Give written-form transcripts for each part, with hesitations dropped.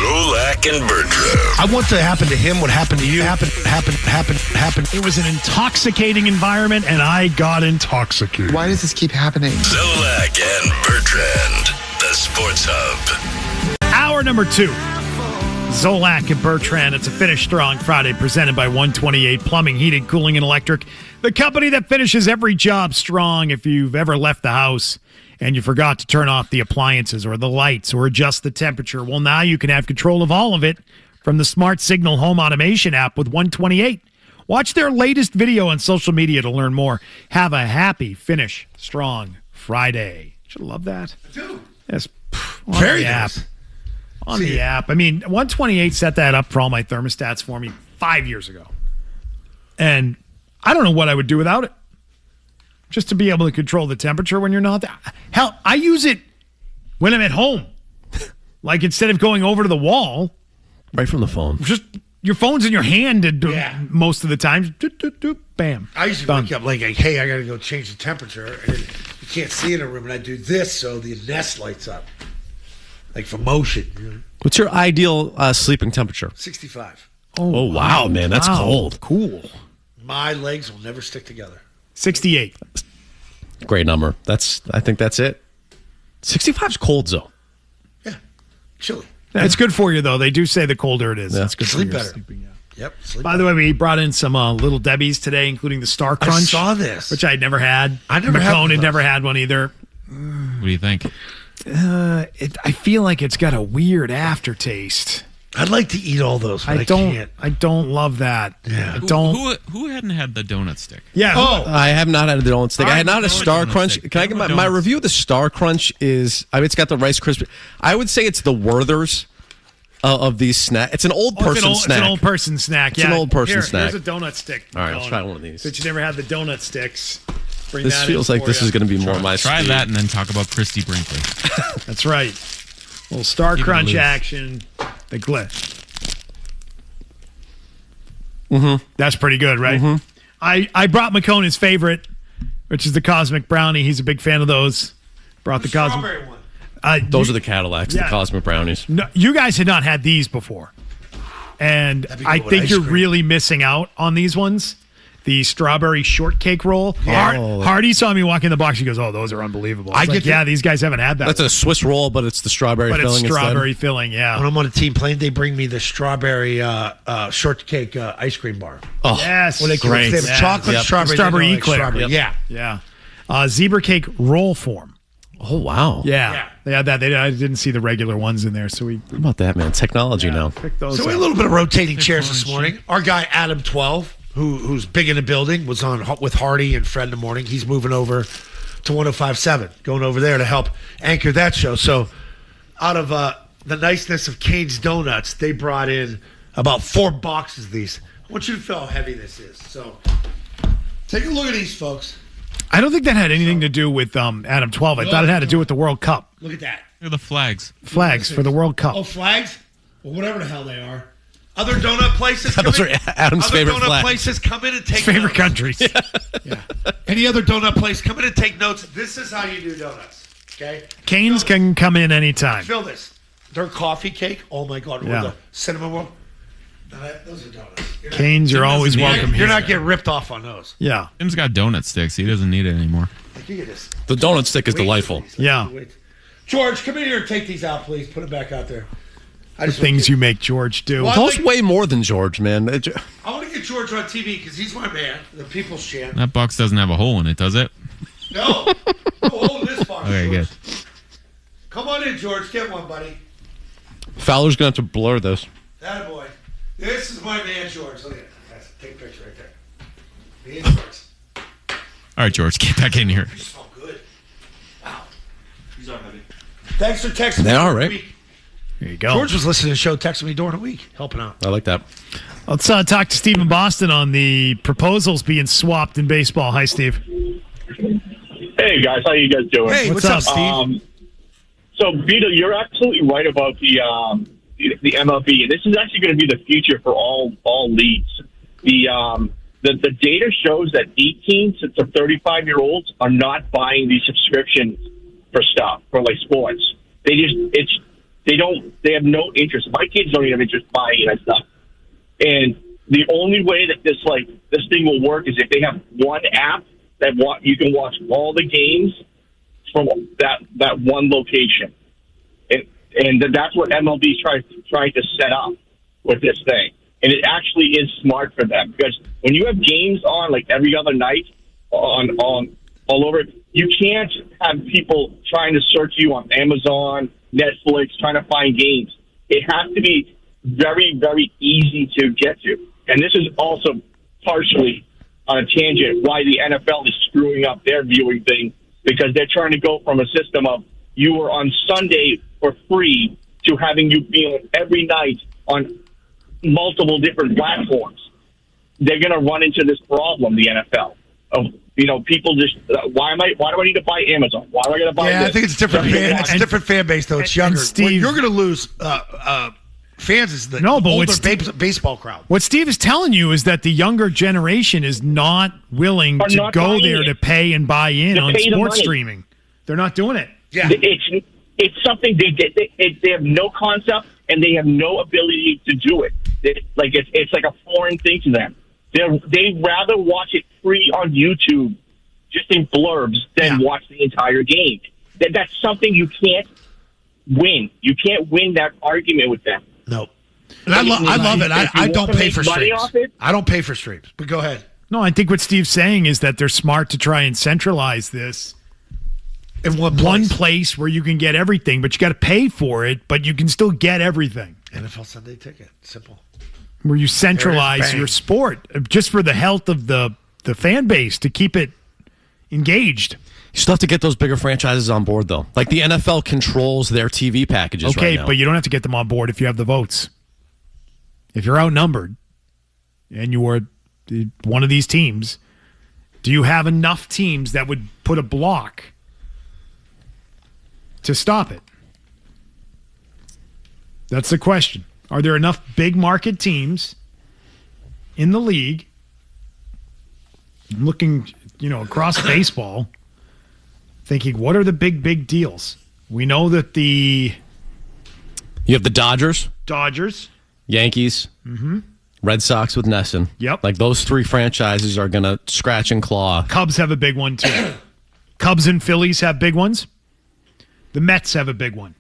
Zolak and Bertrand. I want to happen to him what happened to you. Happen. It was an intoxicating environment, and I got intoxicated. Why does this keep happening? Zolak and Bertrand, the Sports Hub. Hour number 2. Zolak and Bertrand. It's a Finish Strong Friday presented by 128 Plumbing, Heating, Cooling, and Electric. The company that finishes every job strong. If you've ever left the house and you forgot to turn off the appliances or the lights or adjust the temperature, well, now you can have control of all of it from the Smart Signal Home Automation app with 128. Watch their latest video on social media to learn more. Have a happy Finish Strong Friday. Should love that. I do. Yes. Very nice. On the app. I mean, 128 set that up for all my thermostats for me 5 years ago. And I don't know what I would do without it. Just to be able to control the temperature when you're not there. Hell, I use it when I'm at home. Like instead of going over to the wall. Right from the phone. Just your phone's in your hand most of the time. Bam. I usually wake up like, hey, I got to go change the temperature. And you can't see in a room. And I do this so the Nest lights up. Like for motion. You know? What's your ideal sleeping temperature? 65. Oh, wow, man. That's cold. Cool. My legs will never stick together. 68. Great number. I think that's it. 65's cold, though. Yeah. Chilly. It's good for you, though. They do say the colder it is, it's good sleep for your better. sleeping. Yeah. Yep. Sleep By the way, we brought in some Little Debbie's today, including the Star Crunch. I saw this. Which I had never had. I never had McKone had never had one either. What do you think? I feel like it's got a weird aftertaste. I'd like to eat all those, but I can't. I don't love that. Yeah. I don't. Who hadn't had the donut stick? Yeah. I have not had the donut stick. I had not a Star donut Crunch. stick. Can I get my review of the Star Crunch is, it's got the Rice Krispie. I would say it's the Werther's of these snacks. It's an old person snack. It's an old person snack. It's an old person snack. Here's a donut stick. All right, let's try one of these. Since you never had the donut sticks. This feels like this is going to be more my Try speed. that and then talk about Christy Brinkley. That's right. Little Star Crunch action. The glitch. Mm-hmm. That's pretty good, right? Mm-hmm. I brought McKone his favorite, which is the Cosmic Brownie. He's a big fan of those. Brought the Cosmic. Strawberry one. Those are the Cadillacs, the Cosmic Brownies. No, you guys had not had these before. And I think you're really missing out on these ones. The strawberry shortcake roll. Oh. Hardy saw me walk in the box. He goes, "Oh, those are unbelievable." These guys haven't had that. That's a Swiss roll, but it's the strawberry filling It's strawberry instead. filling, yeah. When I'm on a team plane, they bring me the strawberry shortcake ice cream bar. Oh, yes. Well, they have chocolate, strawberry, strawberry eclair. Strawberry. Yep. Yeah. Zebra cake roll form. Oh, wow. Yeah. They had that. I didn't see the regular ones in there, so we. How about that, man? Technology now. Pick those So we up. had a little bit of rotating chairs this morning. Our guy Adam 12, who's big in the building, was on with Hardy and Fred in the morning. He's moving over to 105.7, going over there to help anchor that show. So out of the niceness of Cane's Donuts, they brought in about 4 boxes of these. I want you to feel how heavy this is. So take a look at these, folks. I don't think that had anything to do with Adam 12. I thought it had to do with the World Cup. Look at that. Look at the flags. Flags for the World Cup. Oh, flags? Well, whatever the hell they are. Other donut places come Those in. are Adam's favorite Other donut flags. places come in and take Favorite notes. countries. Yeah. Any other donut place, come in and take notes. This is how you do donuts. Okay? Canes can come in anytime. Feel this. Their coffee cake. Oh, my God. Yeah. Or the cinnamon roll. Those are donuts. Canes, you're always welcome You're here. not getting ripped off on those. Yeah. Tim's got donut sticks. He doesn't need it anymore. Like, you get this. The donut stick is delightful. Yeah. George, come in here and take these out, please. Put them back out there. The things you make George do. Well, Those way more than George, man. I want to get George on TV because he's my man, the people's champ. That box doesn't have a hole in it, does it? No. Go hold this box, Okay, George. good. Come on in, George. Get one, buddy. Fowler's going to have to blur this. Attaboy. This is my man, George. Look at it. Take a picture right there. Me and George. All right, George, get back in here. You smell good. Wow. These are heavy. Thanks for texting They me. are, right? Week. There you go. George was listening to the show, texting me during the week, helping out. I like that. Let's talk to Steve in Boston on the proposals being swapped in baseball. Hi, Steve. Hey, guys. How you guys doing? Hey, what's up, Steve? So, Beetle, you're absolutely right about the MLB, and this is actually going to be the future for all leagues. The data shows that 18 to 35-year-olds are not buying these subscriptions for stuff, for like sports. They have no interest. My kids don't even have interest buying that stuff. And the only way that this thing will work is if they have one app that you can watch all the games from that one location. And that's what MLB is trying to set up with this thing. And it actually is smart for them, because when you have games on like every other night on all over, you can't have people trying to search you on Amazon, Netflix, trying to find games. It has to be very, very easy to get to. And this is also partially on a tangent why the NFL is screwing up their viewing thing, because they're trying to go from a system of you were on Sunday for free to having you be on every night on multiple different platforms. They're going to run into this problem, the NFL, of people just why do I need to buy Amazon? Why am I going to buy? Yeah, this? I think it's a different fan base though. It's younger. Steve, what you're going to lose fans is the older baseball crowd. What Steve is telling you is that the younger generation is not willing to go there to pay and buy in on sports streaming. They're not doing it. Yeah, it's something they have no concept and they have no ability to do it. It's like a foreign thing to them. They'd rather watch it free on YouTube, just in blurbs, than watch the entire game. That's something you can't win. You can't win that argument with them. No. And I love it. I don't pay for streams. I don't pay for streams. But go ahead. No, I think what Steve's saying is that they're smart to try and centralize this in one place where you can get everything, but you got to pay for it, but you can still get everything. NFL Sunday Ticket. Simple. Where you centralize your sport just for the health of the fan base, to keep it engaged. You still have to get those bigger franchises on board, though. Like the NFL controls their TV packages right now. Okay, but you don't have to get them on board if you have the votes. If you're outnumbered and you are one of these teams, do you have enough teams that would put a block to stop it? That's the question. Are there enough big market teams in the league? I'm looking, across baseball, thinking, what are the big deals? We know that you have the Dodgers, Yankees, Red Sox with Nesson. Yep. Like those three franchises are going to scratch and claw. Cubs have a big one too. Cubs and Phillies have big ones. The Mets have a big one.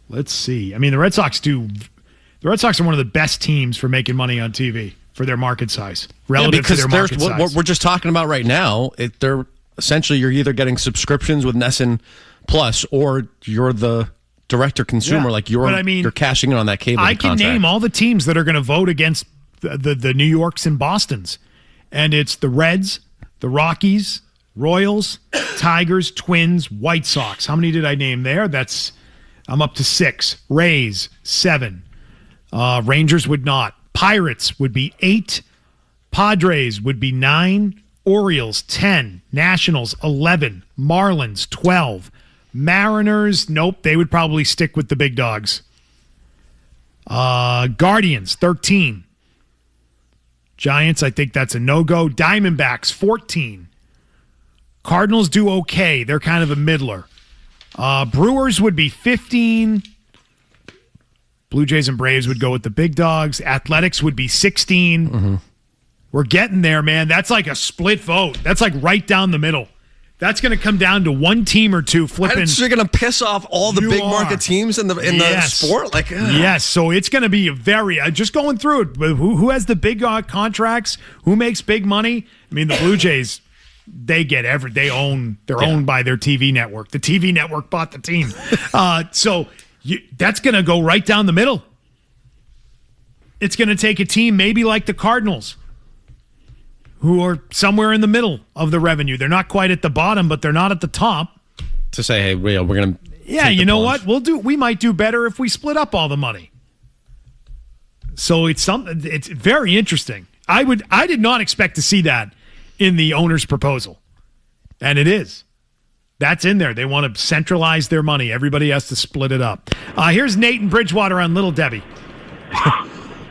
Let's see. I mean, the Red Sox do. The Red Sox are one of the best teams for making money on TV for their market size relative to their market size. What we're just talking about right now, they're essentially you're either getting subscriptions with Nesson Plus or you're the director consumer. Like you're cashing in on that cable. I can name all the teams that are going to vote against the New Yorks and Bostons, and it's the Reds, the Rockies, Royals, Tigers, Twins, White Sox. How many did I name there? I'm up to 6. Rays, 7. Rangers would not. Pirates would be 8. Padres would be 9. Orioles, 10. Nationals, 11. Marlins, 12. Mariners, nope, they would probably stick with the big dogs. Guardians, 13. Giants, I think that's a no-go. Diamondbacks, 14. Cardinals do okay. They're kind of a middler. Brewers would be 15. Blue Jays and Braves would go with the big dogs. Athletics would be 16. Mm-hmm. We're getting there, man. That's like a split vote. That's like right down the middle. That's going to come down to one team or two flipping. So you're going to piss off all the big market teams in the sport? Yes, so it's going to be just going through it. Who has the big contracts? Who makes big money? I mean, the Blue Jays, they're owned by their TV network. The TV network bought the team. That's going to go right down the middle. It's going to take a team maybe like the Cardinals, who are somewhere in the middle of the revenue. They're not quite at the bottom, but they're not at the top. To say, hey, we're going to. Yeah, you know what? We might do better if we split up all the money. So it's very interesting. I did not expect to see that in the owner's proposal. And it is. That's in there. They want to centralize their money. Everybody has to split it up. Here's Nate in Bridgewater on Little Debbie.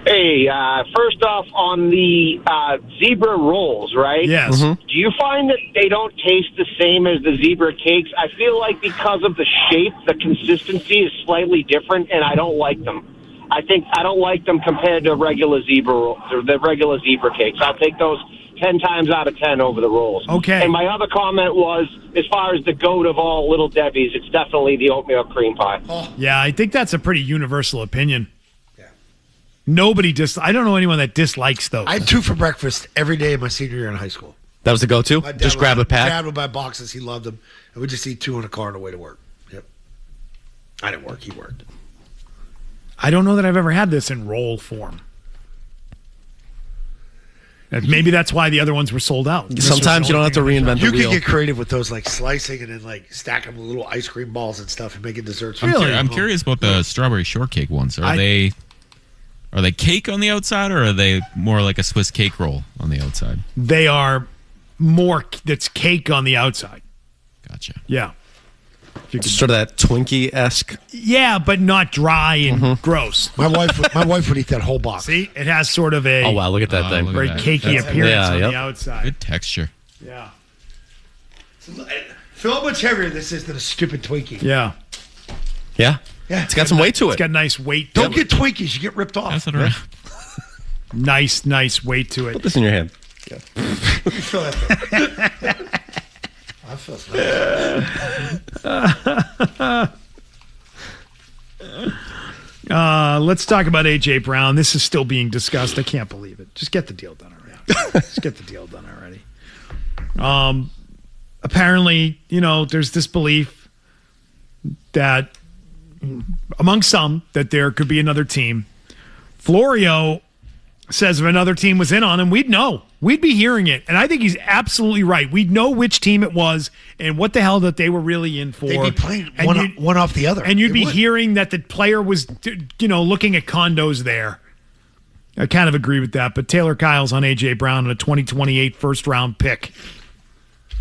Hey, first off, on the zebra rolls, right? Yes. Do you find that they don't taste the same as the zebra cakes? I feel like because of the shape, the consistency is slightly different, and I don't like them. I don't like them compared to regular zebra rolls or the regular zebra cakes. I'll take those 10 times out of 10 over the rolls. Okay. And my other comment was, as far as the goat of all Little Debbie's, it's definitely the oatmeal cream pie. Yeah, I think that's a pretty universal opinion. Nobody I don't know anyone that dislikes those. I had 2 for breakfast every day of my senior year in high school. That was the go-to? Just grab a pack? Dad would buy boxes. He loved them. And we'd just eat 2 in a car on the way to work. Yep. I didn't work. He worked. I don't know that I've ever had this in roll form. Maybe that's why the other ones were sold out. Sometimes you don't have to reinvent the wheel. You can get creative with those, like slicing and then like stacking with little ice cream balls and stuff and making desserts. I'm curious about the strawberry shortcake ones. Are they cake on the outside, or are they more like a Swiss cake roll on the outside? They are more. That's cake on the outside. Gotcha. Yeah. Sort of that Twinkie-esque. Yeah, but not dry and gross. My wife would eat that whole box. See, it has sort of a wow, look at that thing. very cakey appearance on the outside. Good texture. Yeah. Feel how much heavier this is than a stupid Twinkie. Yeah. Yeah. Yeah. It's got some weight to it. It's got nice weight. Don't get Twinkies. You get ripped off. Pass it around. Nice weight to it. Put this in your hand. You feel that thing. I feel so. Let's talk about A.J. Brown. This is still being discussed. I can't believe it. Just get the deal done already. Apparently, there's this belief that among some that there could be another team. Florio says if another team was in on him, we'd know. We'd be hearing it. And I think he's absolutely right. We'd know which team it was and what the hell that they were really in for. They'd be playing one off the other. And you'd be hearing that the player was, looking at condos there. I kind of agree with that. But Taylor Kyle's on A.J. Brown and a 2028 first-round pick.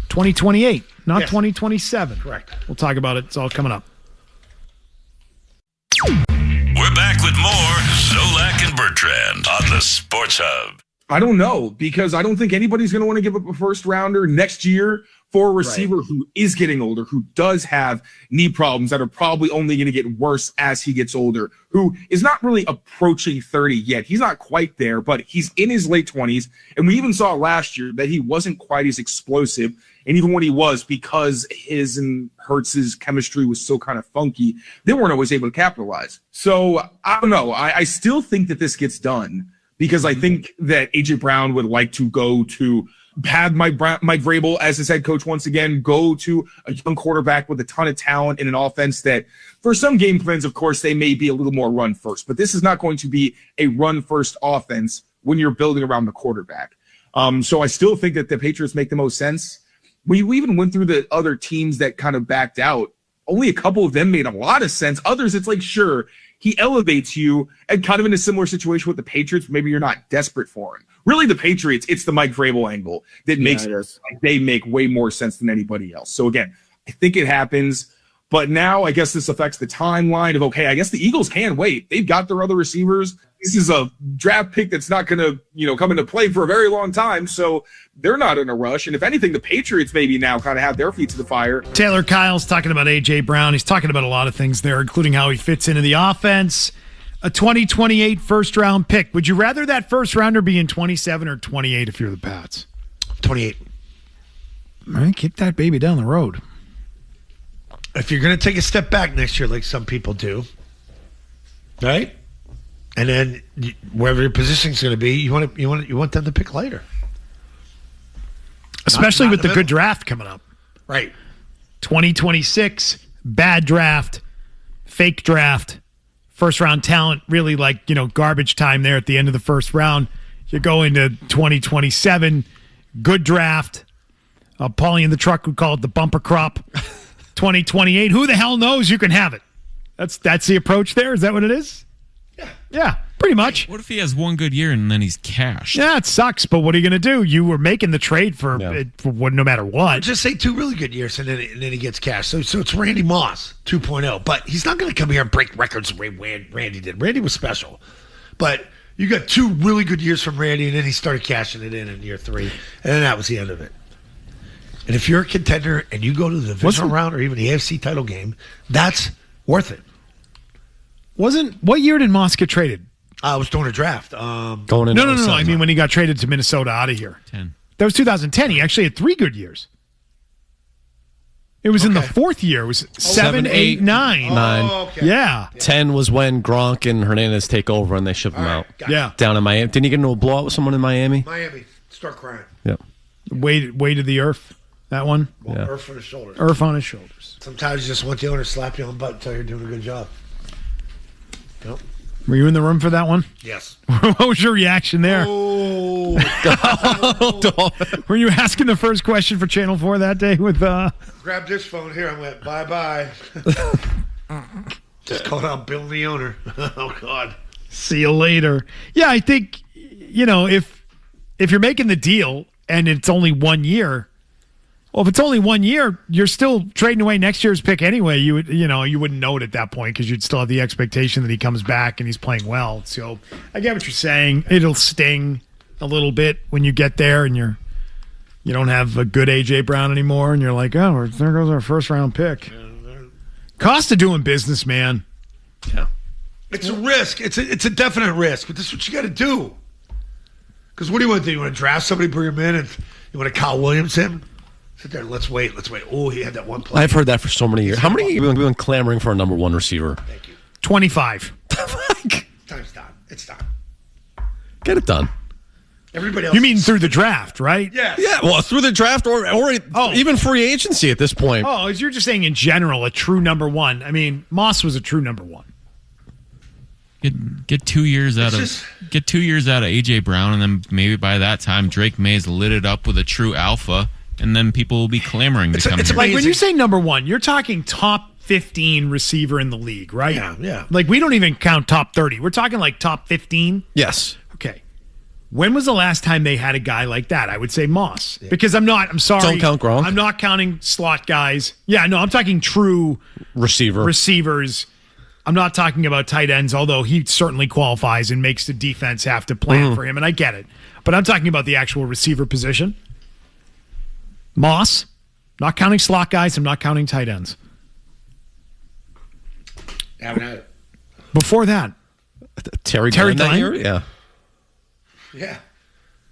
2028, not 2027. Correct. We'll talk about it. It's all coming up. We're back with more Zolak and Bertrand on the Sports Hub. I don't know, because I don't think anybody's going to want to give up a first rounder next year for a receiver who is getting older, who does have knee problems that are probably only going to get worse as he gets older, who is not really approaching 30 yet. He's not quite there, but he's in his late 20s. And we even saw last year that he wasn't quite as explosive. And even when he was, because his and Hurts's chemistry was so kind of funky, they weren't always able to capitalize. So I don't know. I still think that this gets done, because I think that A.J. Brown would like to go to have Mike Vrabel as his head coach once again, go to a young quarterback with a ton of talent in an offense that for some game plans, of course, they may be a little more run first. But this is not going to be a run first offense when you're building around the quarterback. So I still think that the Patriots make the most sense. We even went through the other teams that kind of backed out. Only a couple of them made a lot of sense. Others, it's like, sure, he elevates you, and kind of in a similar situation with the Patriots, maybe you're not desperate for him. Really, the Patriots, it's the Mike Vrabel angle that makes like they make way more sense than anybody else. So again, I think it happens. But now I guess this affects the timeline of, okay, I guess the Eagles can wait. They've got their other receivers. This is a draft pick that's not going to, come into play for a very long time. So they're not in a rush. And if anything, the Patriots maybe now kind of have their feet to the fire. Taylor Kyle's talking about A.J. Brown. He's talking about a lot of things there, including how he fits into the offense. A 2028 first-round pick. Would you rather that first-rounder be in 27 or 28 if you're the Pats? 28. All right, kick that baby down the road. If you're going to take a step back next year, like some people do, right? And then wherever your position's going to be, you want them to pick later, especially with the good draft coming up. Right. 2026, bad draft, fake draft, first round talent, really like, garbage time there at the end of the first round. You go into 2027, good draft. Paulie in the truck would call it the bumper crop. 2028, who the hell knows? You can have it. That's the approach there. Is that what it is? Yeah, pretty much. What if he has one good year and then he's cashed? Yeah, it sucks, but what are you going to do? You were making the trade for no matter what. Just say 2 really good years, and then he gets cashed. So it's Randy Moss 2.0. But he's not going to come here and break records the way Randy did. Randy was special. But You got 2 really good years from Randy, and then he started cashing it in year 3, and then that was the end of it. And if you're a contender and you go to the divisional round or even the AFC title game, that's worth it. What year did Moss get traded? I was doing a draft. Going in. No. I mean, when he got traded to Minnesota out of here. 10. That was 2010. He actually had 3 good years. It was in the 4th year. It was 7, 8, 9. Oh, okay. Yeah. 10 was when Gronk and Hernandez take over and they ship him out. Yeah. Down in Miami. Didn't he get into a blowout with someone in Miami? Miami. Start crying. Yep. Weight of the earth. That one? Well, Earth on his shoulders. Earth on his shoulders. Sometimes you just want the owner to slap you on the butt and tell you you're doing a good job. Yep. Were you in the room for that one? Yes. What was your reaction there? Oh. Were you asking the first question for Channel 4 that day with Grabbed this phone here and went, bye-bye. Just called out Bill the owner. Oh, God. See you later. Yeah, I think, if you're making the deal and it's only 1 year, well, if it's only 1 year, you're still trading away next year's pick anyway. You wouldn't know it at that point because you'd still have the expectation that he comes back and he's playing well. So I get what you're saying. It'll sting a little bit when you get there and you don't have a good A.J. Brown anymore, and you're like, oh, there goes our first round pick. Cost of doing business, man. Yeah, it's a risk. It's a definite risk, but this is what you got to do. Because what do you want to do? You want to draft somebody, bring him in, and you want to Kyle Williams him? Sit there and let's wait. Oh, he had that one play. I've heard that for so many years. How many years have you been clamoring for a number 1 receiver? Thank you. 25. Time's done. It's done. Get it done. Everybody else. You mean through the draft, right? Yeah. Yeah, well, through the draft or even free agency at this point. Oh, you're just saying in general, a true number 1. I mean, Moss was a true number 1. Get 2 years out of AJ Brown, and then maybe by that time Drake May's lit it up with a true alpha, and then people will be clamoring to come here. Like when you say number 1, you're talking top 15 receiver in the league, right? Yeah. Like we don't even count top 30. We're talking like top 15. Yes. Okay. When was the last time they had a guy like that? I would say Moss. Yeah. Because I'm sorry. Don't count Gronk. I'm not counting slot guys. Yeah, no, I'm talking true receivers. I'm not talking about tight ends, although he certainly qualifies and makes the defense have to plan for him, and I get it. But I'm talking about the actual receiver position. Moss, not counting slot guys, I'm not counting tight ends. Haven't had it. Before that, Terry Glenn? Yeah.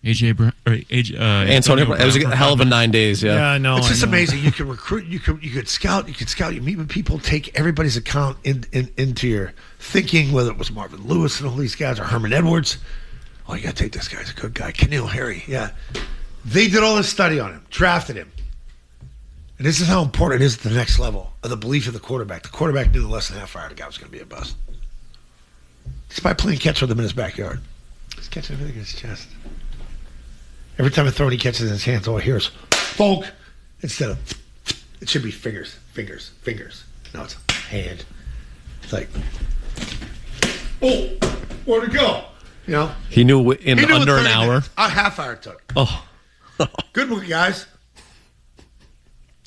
Antonio Brown. It was a hell of a 9 days. Yeah. No, it's just amazing. You can recruit. You could scout. You meet with people. Take everybody's account into your thinking. Whether it was Marvin Lewis and all these guys, or Herman Edwards. Oh, you got to take this guy's a good guy. Keneal Harry. Yeah, they did all this study on him, drafted him, and this is how important it is at the next level of the belief of the quarterback. The quarterback knew less than half hour the guy was going to be a bust. Just by playing catch with him in his backyard. He's catching everything in his chest. Every time I throw it, he catches it in his hands. All I hear is "folk" instead of it should be fingers. No, it's hand. It's like, oh, where'd it go? You know, he knew under an hour. Minutes, a half hour it took. Oh, good one, guys.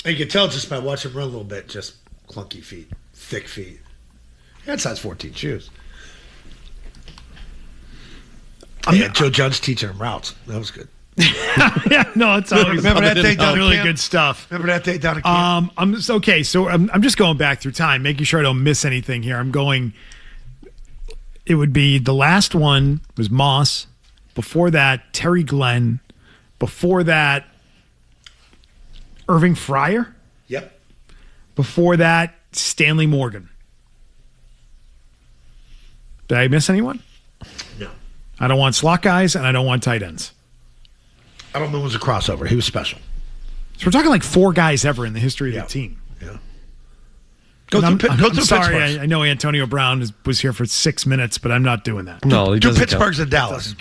And you can tell just by watching him run a little bit. Just clunky feet, thick feet. He had size 14 shoes. Joe Judge teaching him routes. That was good. Yeah, no, it's always remember that day down really camp? Good stuff. Remember that day down at camp? I'm just going back through time, making sure I don't miss anything here. It would be the last one was Moss. Before that, Terry Glenn. Before that, Irving Fryer. Yep. Before that, Stanley Morgan. Did I miss anyone? No. I don't want slot guys, and I don't want tight ends. Edelman was a crossover. He was special. So we're talking like 4 guys ever in the history of the team. Yeah. I'm sorry, I know Antonio Brown was here for 6 minutes, but I'm not doing that. No, he doesn't Pittsburgh's count. and Dallas.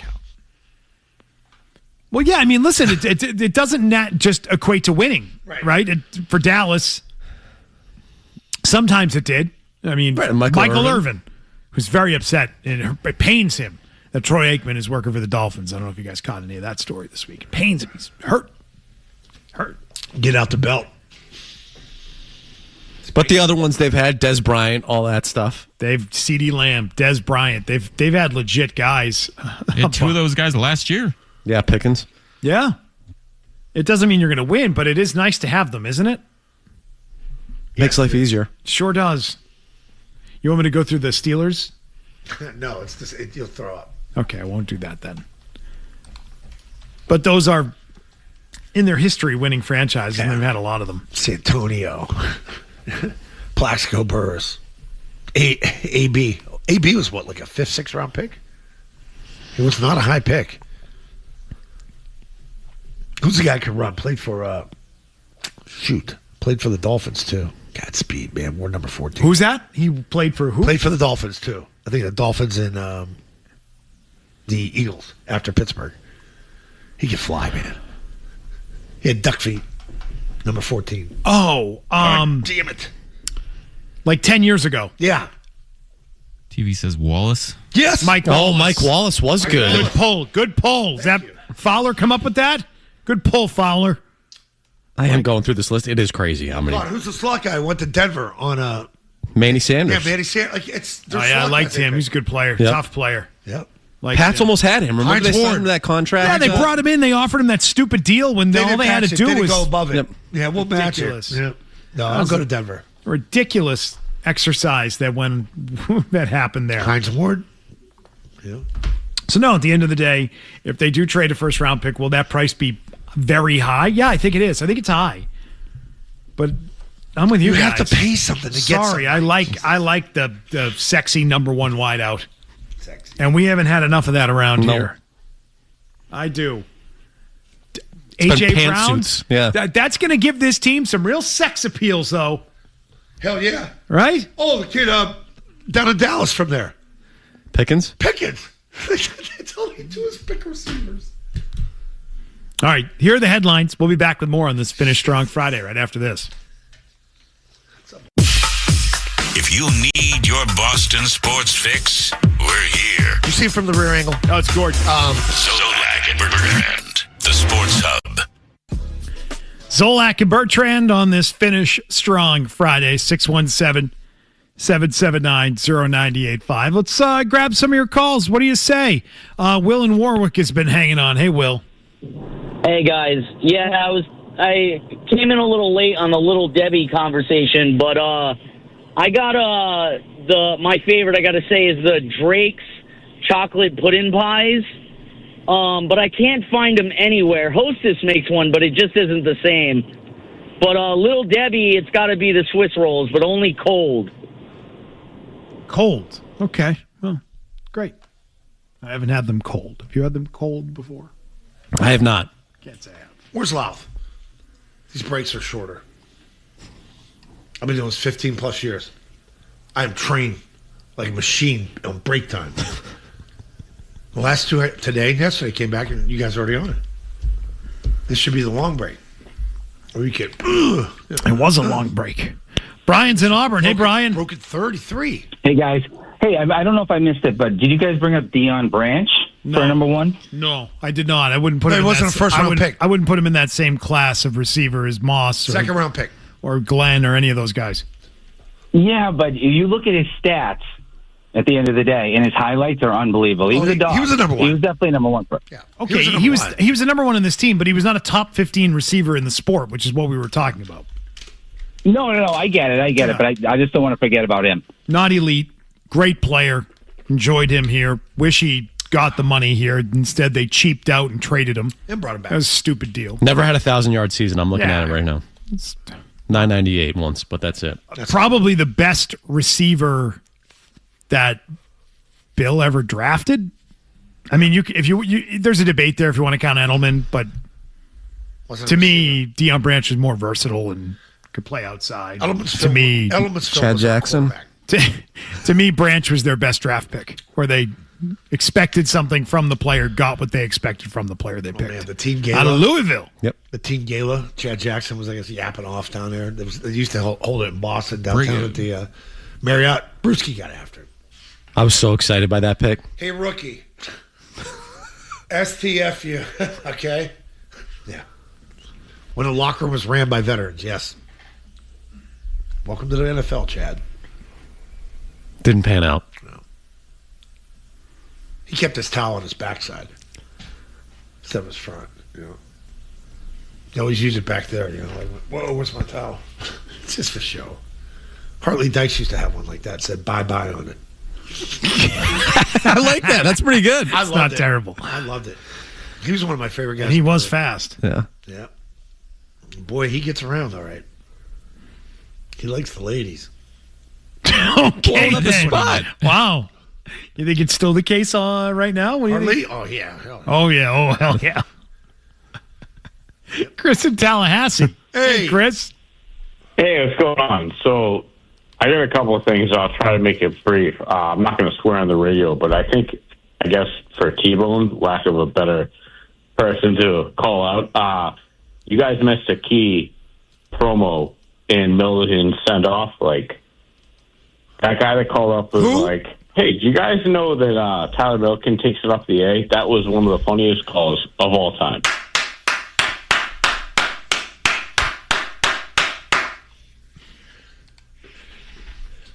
Well, yeah, I mean, listen, it doesn't just equate to winning, right? For Dallas, sometimes it did. I mean, Michael Irvin, who's very upset, and it pains him that Troy Aikman is working for the Dolphins. I don't know if you guys caught any of that story this week. It pains him. He's hurt. Get out the belt. But the other ones they've had, Des Bryant, all that stuff. They've CeeDee Lamb, Des Bryant. They've had legit guys. They had two of those guys last year. Yeah, Pickens. Yeah. It doesn't mean you're going to win, but it is nice to have them, isn't it? Makes life easier. Sure does. You want me to go through the Steelers? No, it's just you'll throw up. Okay, I won't do that then. But those are, in their history, winning franchises, and they've had a lot of them. Santonio, Plaxico Burress, AB. AB was what, like a 5th, 6th round pick? It was not a high pick. Who's the guy who can run? Played for the Dolphins too. Godspeed, man. We're number 14. Who's that? He played for who? Played for the Dolphins too. I think the Dolphins and the Eagles after Pittsburgh. He could fly, man. He had duck feet. Number 14. Oh, damn it. Like 10 years ago. Yeah. TV says Wallace. Yes. Mike Wallace. Oh, Mike Wallace was good. Good pull. Is that Fowler come up with that? Good pull, Fowler. I am going through this list. It is crazy how many. God, who's the slot guy? Went to Denver on Manny Sanders. Yeah, Manny Sanders. Like it's. I liked him. He's a good player. Yep. Tough player. Yep. Pats almost had him. Remember Heinz they signed Ward. him to that contract? Yeah, they brought him in. They offered him that stupid deal when all they had to do was go above it. Yep. Yeah, we'll match it. Ridiculous. Yeah. No, I'll go to Denver. ridiculous exercise that when that happened there. Heinz Ward. Yeah. So no, at the end of the day, if they do trade a first round pick, will that price be very high? Yeah, I think it is. I think it's high. But I'm with you. You guys. have to pay something to get something. I like the sexy number one wideout. Sexy. And we haven't had enough of that around No. here. I do. It's been AJ Brown. pantsuits. Yeah. That's going to give this team some real sex appeals, though. Hell yeah. Right? Oh, the kid down in Dallas from there. Pickens? Pickens. That's all he do is pick receivers. All right, here are the headlines. We'll be back with more on this Finish Strong Friday right after this. If you need your Boston sports fix, we're here. You see him from the rear angle? Oh, it's gorgeous. Zolak and Bertrand, the Sports Hub. Zolak and Bertrand on this Finish Strong Friday, 617-779-0985. Let's grab some of your calls. What do you say? Will in Warwick has been hanging on. Hey, Will. Hey, guys. Yeah, I came in a little late on the Little Debbie conversation, but I got my favorite, I got to say, is the Drake's chocolate pudding pies. But I can't find them anywhere. Hostess makes one, but it just isn't the same. But Little Debbie, it's got to be the Swiss rolls, but only cold. Cold. Okay. Well, great. I haven't had them cold. Have you had them cold before? I have not. Can't say I have. Where's Louth? These breaks are shorter. I've been doing this 15 plus years. I am trained like a machine on break time. The last two, today and yesterday, came back and you guys are already on it. This should be the long break. Or you can. It was a long break. Brian's in Auburn. Hey, Brian. Broke at 33. Hey, guys. Hey, I don't know if I missed it, but did you guys bring up Deion Branch for number one? No, I did not. I wouldn't put him. It wasn't a first-round pick. I wouldn't put him in that same class of receiver as Moss, Second-round pick, or Glenn, or any of those guys. Yeah, but you look at his stats at the end of the day, and his highlights are unbelievable. He was a dog. He was a number one. He was definitely number one. Yeah. Okay, he was a number one in this team, but he was not a top 15 receiver in the sport, which is what we were talking about. No, I get it, but I just don't want to forget about him. Not elite, great player. Enjoyed him here. Wish he got the money here. Instead, they cheaped out and traded him. And brought him back. That was a stupid deal. Never had a 1,000-yard season. I'm looking at it right now. It's 998 once, but that's it. probably the best receiver that Bill ever drafted. I mean, there's a debate there if you want to count Edelman, but to me, Deion Branch is more versatile and could play outside. Edelman's Chad Jackson. To me, Branch was their best draft pick, where they expected something from the player, got what they expected from the player they picked. Man, the team gala. Out of Louisville. Yep. The team gala. Chad Jackson was, I guess, yapping off down there. They used to hold it in Boston, downtown at the Marriott. Brewski got after it. I was so excited by that pick. Hey, rookie. STF you. Okay? Yeah. When the locker room was ran by veterans, yes. Welcome to the NFL, Chad. Didn't pan out. No. He kept his towel on his backside instead of his front. He always used it back there. Like, whoa, where's my towel? It's just for show. Hartley Dykes used to have one like that. Said bye-bye on it. I like that. That's pretty good. It's not terrible. I loved it. He was one of my favorite guys. And he was fast. Yeah. Yeah. Boy, he gets around all right. He likes the ladies. Okay, the spot. Wow. You think it's still the case right now? What do you Hartley? think? Oh, yeah. Oh, yeah. Oh, hell yeah. Chris in Tallahassee. Hey, Chris. Hey, what's going on? So I got a couple of things. I'll try to make it brief. I'm not going to swear on the radio, but I guess for T-Bone, lack of a better person to call out, you guys missed a key promo in Milligan's send-off. Like, that guy that called up was like, hey, do you guys know that Tyler Milliken takes it off the A? That was one of the funniest calls of all time.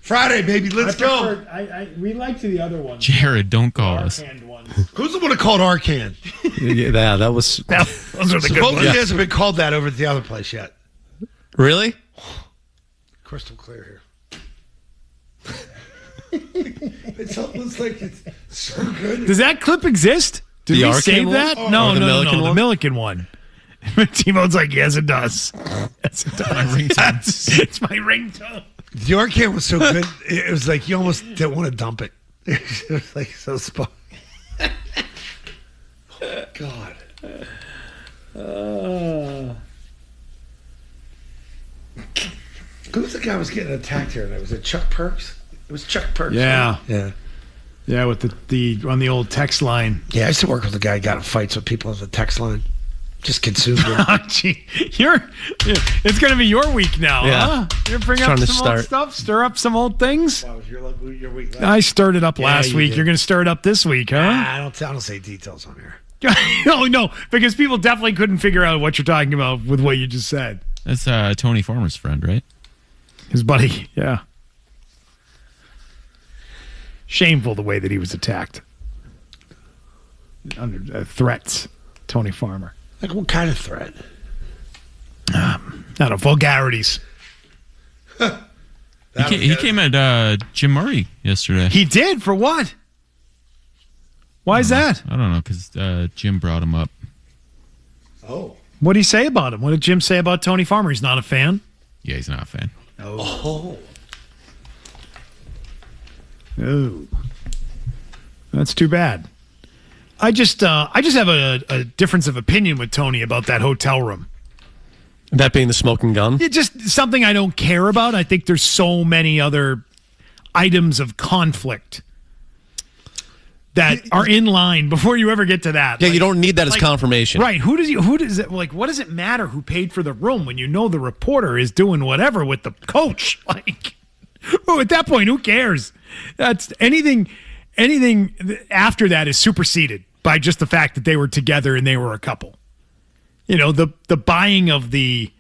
Friday, baby. Let's go. We liked the other ones. Jared, don't call us. Who's the one that called Arcan? Yeah, that was... Those are the good Supposedly ones. he hasn't been called that over at the other place yet. Really? Crystal clear here. It's almost like it's so good. Does that clip exist? Did The we Arcan save one? that? Oh, No, the Milliken the one? Milliken one. T-Bone's like, yes, it does. Yes, it does. My ringtone. It's my ringtone. The Arcan was so good, it was like you almost didn't want to dump it. It was like so spot. Oh, God. Who's the guy who was getting attacked here? Was it Chuck Perks? It was Chuck Perks. Yeah. Right? Yeah. Yeah, with the on the old text line. Yeah, I used to work with a guy who got in fights with people on the text line. Just consumed it. Oh, gee, it's going to be your week now, Yeah. huh? You're bring Trying up to some old start. stuff, stir up some old things. Wow, was your week last I stirred it up Yeah, last you week. did. You're going to stir it up this week, huh? I don't say details on here. No, because people definitely couldn't figure out what you're talking about with what you just said. That's Tony Farmer's friend, right? His buddy, yeah. Shameful the way that he was attacked. Under threats, Tony Farmer. Like what kind of threat? Not vulgarities. He came at Jim Murray yesterday. He did? For what? Why is that? I don't know, because Jim brought him up. Oh. What did he say about him? What did Jim say about Tony Farmer? He's not a fan? Yeah, he's not a fan. Oh. Oh. That's too bad. I just have a difference of opinion with Tony about that hotel room. That being the smoking gun? It's just something I don't care about. I think there's so many other items of conflict that are in line before you ever get to that. Yeah, you don't need that as confirmation. Right. Who does it like what does it matter who paid for the room when you know the reporter is doing whatever with the coach? Like at that point, who cares? That's anything after that is superseded by just the fact that they were together and they were a couple. You know, the buying of the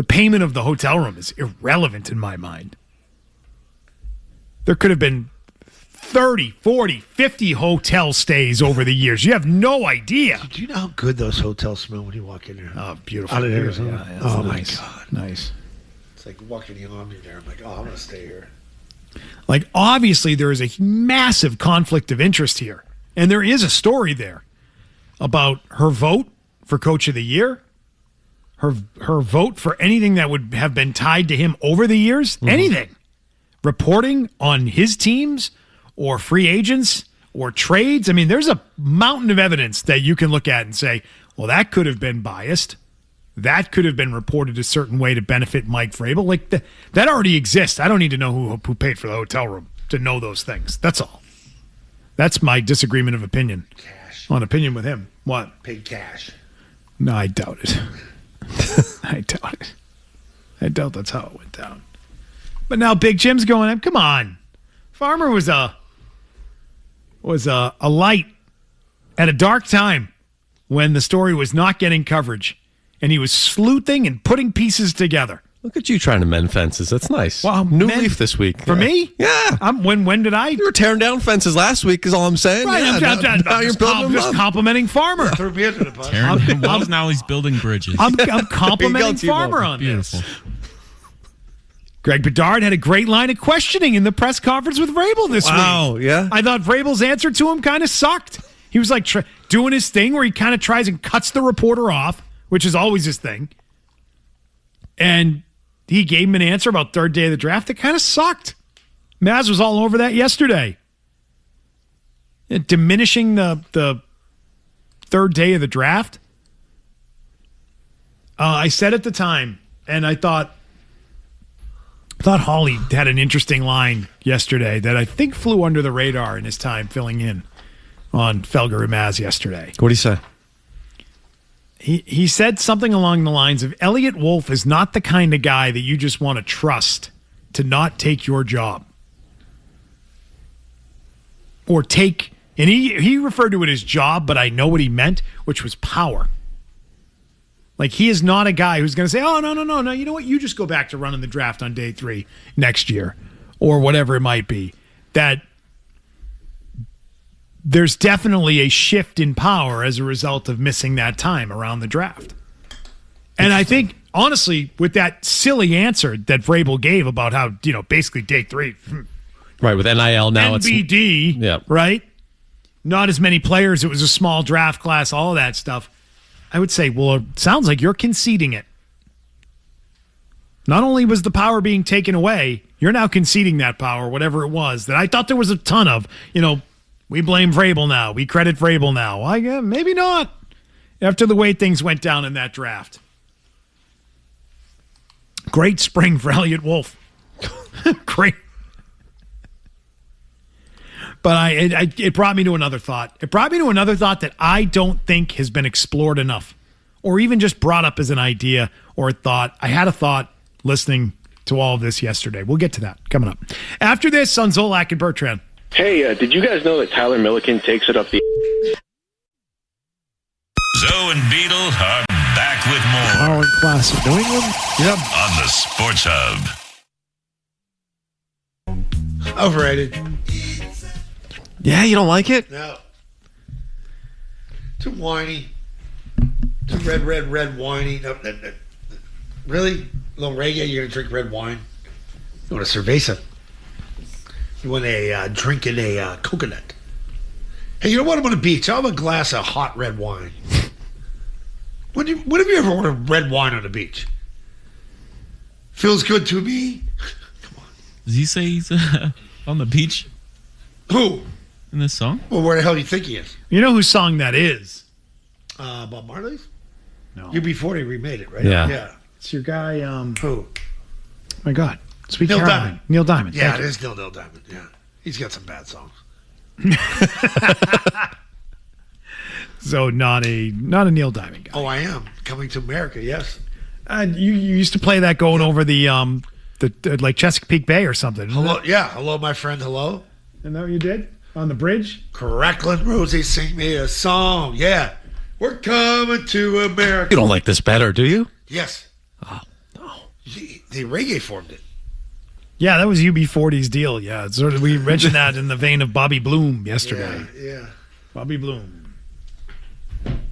payment of the hotel room is irrelevant in my mind. There could have been 30, 40, 50 hotel stays over the years. You have no idea. Do you know how good those hotels smell when you walk in there? Oh, beautiful. Out of Arizona. Yeah, oh, nice. my God. Nice. It's like walking the Omni there. I'm like, oh, I'm going to stay here. Like, obviously, there is a massive conflict of interest here. And there is a story there about her vote for Coach of the Year, her vote for anything that would have been tied to him over the years, anything. Reporting on his teams or free agents or trades. I mean, there's a mountain of evidence that you can look at and say, well, that could have been biased. That could have been reported a certain way to benefit Mike Vrabel. Like that already exists. I don't need to know who paid for the hotel room to know those things. That's all. That's my disagreement of opinion. Cash. On opinion with him. What? Paid cash. No, I doubt it. I doubt it. I doubt that's how it went down. But now Big Jim's going, come on. Farmer was a light at a dark time when the story was not getting coverage. And he was sleuthing and putting pieces together. Look at you trying to mend fences. That's nice. Well, New leaf this week. For me? Yeah. When did I? You were tearing down fences last week is all I'm saying. Right. Yeah, now you're building them up. Complimenting Farmer. Threw me into the bus. Tearing down walls, now he's building bridges. I'm complimenting Farmer on Beautiful. this. Greg Bedard had a great line of questioning in the press conference with Vrabel this week. Wow, yeah. I thought Vrabel's answer to him kind of sucked. He was like doing his thing where he kind of tries and cuts the reporter off, which is always his thing. And he gave him an answer about third day of the draft that kind of sucked. Maz was all over that yesterday. Diminishing the third day of the draft. I said at the time, and I thought Hawley had an interesting line yesterday that I think flew under the radar in his time filling in on Felger and Maz yesterday. What did he say? He said something along the lines of, Elliot Wolf is not the kind of guy that you just want to trust to not take your job. Or take, and he referred to it as job, but I know what he meant, which was power. Like, he is not a guy who's going to say, oh, no, you know what? You just go back to running the draft on day 3 next year, or whatever it might be. That there's definitely a shift in power as a result of missing that time around the draft. And I think, honestly, with that silly answer that Vrabel gave about how, basically day 3. Right, with NIL now NBD, right? Not as many players. It was a small draft class, all of that stuff. I would say, well, it sounds like you're conceding it. Not only was the power being taken away, you're now conceding that power, whatever it was, that I thought there was a ton of, we blame Vrabel now. We credit Vrabel now. Maybe not after the way things went down in that draft. Great spring for Elliot Wolf. Great. But it brought me to another thought. It brought me to another thought that I don't think has been explored enough or even just brought up as an idea or a thought. I had a thought listening to all of this yesterday. We'll get to that coming up. After this on Zolak and Bertrand. Hey, did you guys know that Tyler Milliken takes it up the... Zoe and Beetle are back with more. Power class of New England. Yep. On the Sports Hub. Overrated. Yeah, you don't like it? No. Too whiny. Too red whiny. No. Really? A little reggae, you're going to drink red wine? You want a cerveza? You want a drink in a coconut? Hey, you know what? I'm on the beach. I'll have a glass of hot red wine. When have you ever ordered red wine on the beach? Feels good to me. Come on. Does he say he's on the beach? Who? In this song? Well, where the hell do you think he is? You know whose song that is? Bob Marley's? No. UB40 remade it, right? Yeah. It's your guy, Who? My God. Sweet Neil Caroline. Diamond. Neil Diamond. Yeah, it is Neil Diamond. Yeah. He's got some bad songs. So not a Neil Diamond guy. Oh, I am. Coming to America, yes. You used to play that going over the like Chesapeake Bay or something. Hello, yeah. Hello, my friend. Hello. Isn't that what you did? On the bridge? Cracklin' Rosie, sing me a song. Yeah. We're coming to America. You don't like this better, do you? Yes. Oh, no. The reggae formed it. Yeah, that was UB40's deal. Yeah, sort of, we mentioned that in the vein of Bobby Bloom yesterday. Yeah. Bobby Bloom.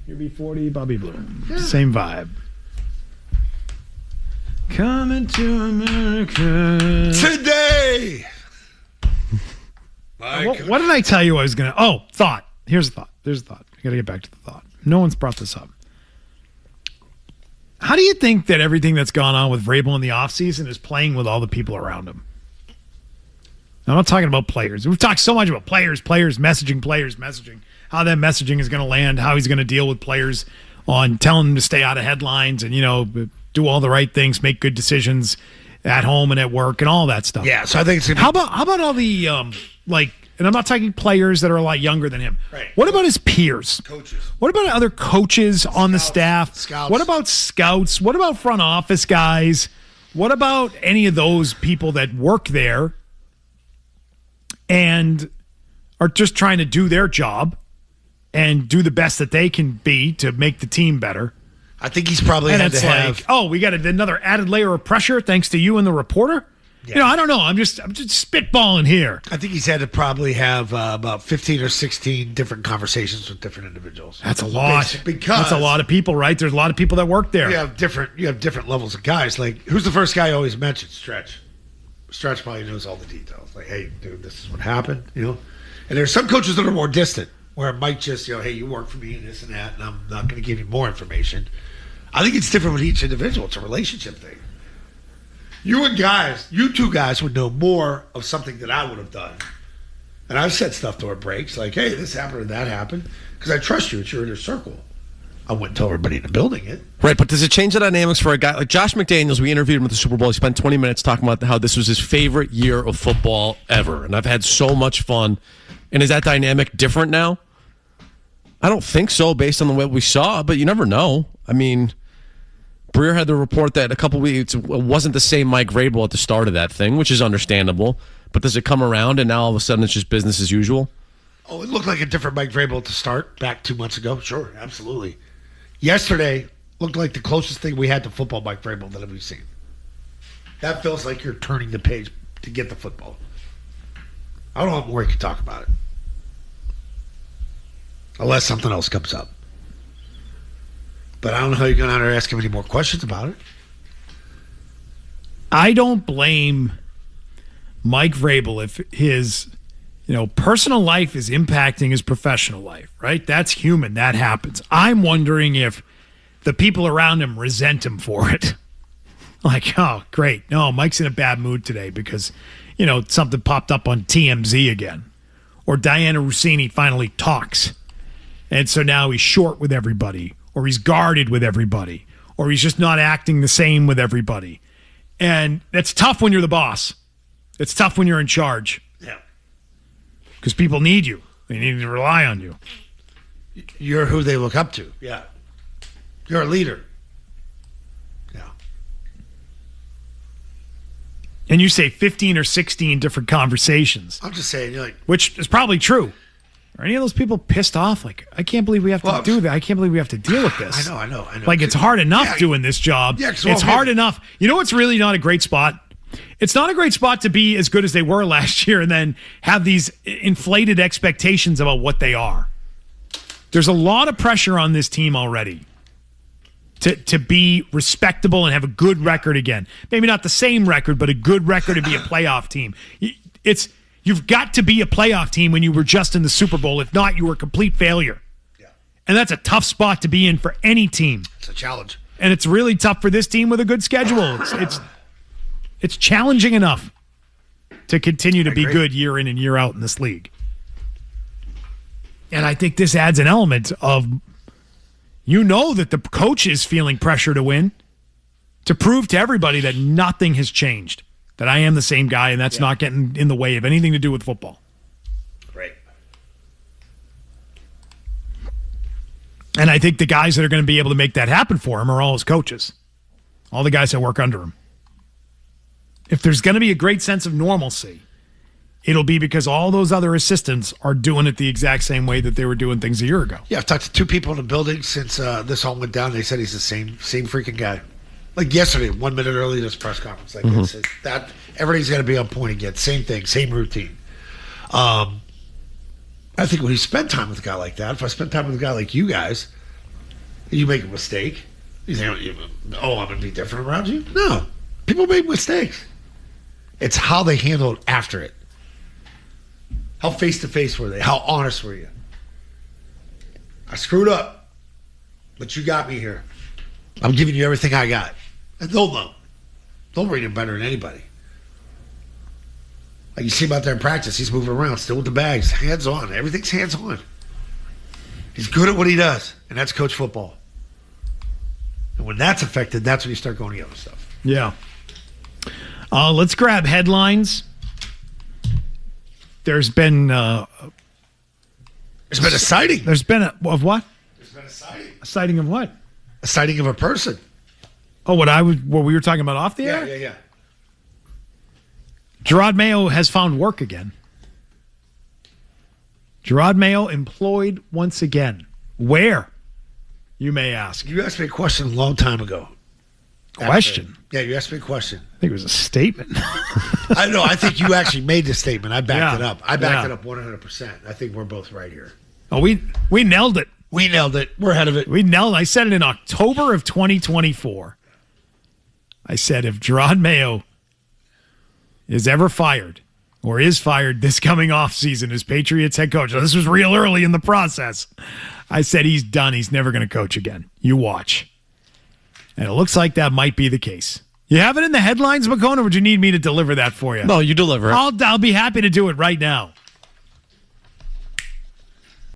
UB40, Bobby Bloom. Yeah. Same vibe. Coming to America today. What did I tell you I was going to... Oh, thought. Here's a thought. There's a thought. I got to get back to the thought. No one's brought this up. How do you think that everything that's gone on with Vrabel in the offseason is playing with all the people around him? I'm not talking about players. We've talked so much about players, messaging, how that messaging is going to land, how he's going to deal with players on telling them to stay out of headlines and, do all the right things, make good decisions at home and at work and all that stuff. Yeah, so I think it's going to be... How about all the, and I'm not talking players that are a lot younger than him. Right. What about his peers? Coaches. What about other coaches on the staff? Scouts. What about scouts? What about front office guys? What about any of those people that work there and are just trying to do their job and do the best that they can be to make the team better? I think he's probably and had it's to like, have. oh, we got another added layer of pressure thanks to you and the reporter. Yeah. I don't know. I'm just spitballing here. I think he's had to probably have about 15 or 16 different conversations with different individuals. That's a lot. Because that's a lot of people, right? There's a lot of people that work there. You have different levels of guys. Like, who's the first guy I always mentioned? Stretch. Stretch probably knows all the details. Like, hey, dude, this is what happened. And there's some coaches that are more distant, where it might just, hey, you work for me and this and that, and I'm not going to give you more information. I think it's different with each individual. It's a relationship thing. You two guys would know more of something that I would have done. And I've said stuff to our breaks, like, hey, this happened and that happened, because I trust you. It's your inner circle. I wouldn't tell everybody in the building it. Right, but does it change the dynamics for a guy like Josh McDaniels? We interviewed him at the Super Bowl. He spent 20 minutes talking about how this was his favorite year of football ever. And I've had so much fun. And is that dynamic different now? I don't think so, based on what we saw, but you never know. I mean, Breer had the report that a couple weeks it wasn't the same Mike Vrabel at the start of that thing, which is understandable. But does it come around and now all of a sudden it's just business as usual? Oh, it looked like a different Mike Vrabel at the start back 2 months ago. Sure, absolutely. Yesterday looked like the closest thing we had to football Mike Vrabel that we've seen. That feels like you're turning the page to get the football. I don't know more you can talk about it. Unless something else comes up. But I don't know how you're going to ask him any more questions about it. I don't blame Mike Vrabel if his personal life is impacting his professional life, right? That's human. That happens. I'm wondering if the people around him resent him for it. Like, oh, great. No, Mike's in a bad mood today because, something popped up on TMZ again. Or Dianna Russini finally talks. And so now he's short with everybody. Or he's guarded with everybody. Or he's just not acting the same with everybody. And that's tough when you're the boss. It's tough when you're in charge. Yeah. Because people need you. They need to rely on you. You're who they look up to. Yeah. You're a leader. Yeah. And you say 15 or 16 different conversations. I'm just saying, which is probably true. Are any of those people pissed off? Like, I can't believe we have to do that. I can't believe we have to deal with this. I know. Like, it's hard enough doing this job. Yeah, it's hard enough. You know what's really not a great spot? It's not a great spot to be as good as they were last year and then have these inflated expectations about what they are. There's a lot of pressure on this team already to be respectable and have a good record again. Maybe not the same record, but a good record to be a playoff team. You've got to be a playoff team when you were just in the Super Bowl. If not, you were a complete failure. Yeah. And that's a tough spot to be in for any team. It's a challenge. And it's really tough for this team with a good schedule. It's challenging enough to continue to be good year in and year out in this league. And I think this adds an element of, that the coach is feeling pressure to win, to prove to everybody that nothing has changed. That I am the same guy, and that's not getting in the way of anything to do with football. Great. And I think the guys that are going to be able to make that happen for him are all his coaches. All the guys that work under him. If there's going to be a great sense of normalcy, it'll be because all those other assistants are doing it the exact same way that they were doing things a year ago. Yeah, I've talked to 2 people in the building since this all went down. They said he's the same freaking guy. Like yesterday, 1 minute early this press conference. Like it's that everybody's got to be on point again. Same thing, same routine. I think when you spend time with a guy like that, if I spend time with a guy like you guys, you make a mistake. You think, I'm going to be different around you? No. People make mistakes. It's how they handle it after it. How face-to-face were they? How honest were you? I screwed up, but you got me here. I'm giving you everything I got. And they'll know. They'll read him better than anybody. Like you see him out there in practice, he's moving around, still with the bags, hands on. Everything's hands on. He's good at what he does, and that's coach football. And when that's affected, that's when you start going to the other stuff. Yeah. Let's grab headlines. There's been a sighting. There's been of what? There's been a sighting. A sighting of what? A sighting of a person. Oh, what we were talking about off the air? Yeah. Gerard Mayo has found work again. Gerard Mayo employed once again. Where? you may ask. You asked me a question a long time ago. Question? Yeah, you asked me a question. I think it was a statement. I know. I think you actually made the statement. I backed it up. I backed Yeah. it up 100%. I think we're both right here. Oh, we nailed it. We nailed it. We're ahead of it. We nailed it. I said it in October of 2024. I said if Gerard Mayo is ever fired or is fired this coming offseason as Patriots head coach, now, this was real early in the process, I said he's done. He's never going to coach again. You watch. And it looks like that might be the case. You have it in the headlines, McKone, or would you need me to deliver that for you? No, you deliver it. I'll be happy to do it right now.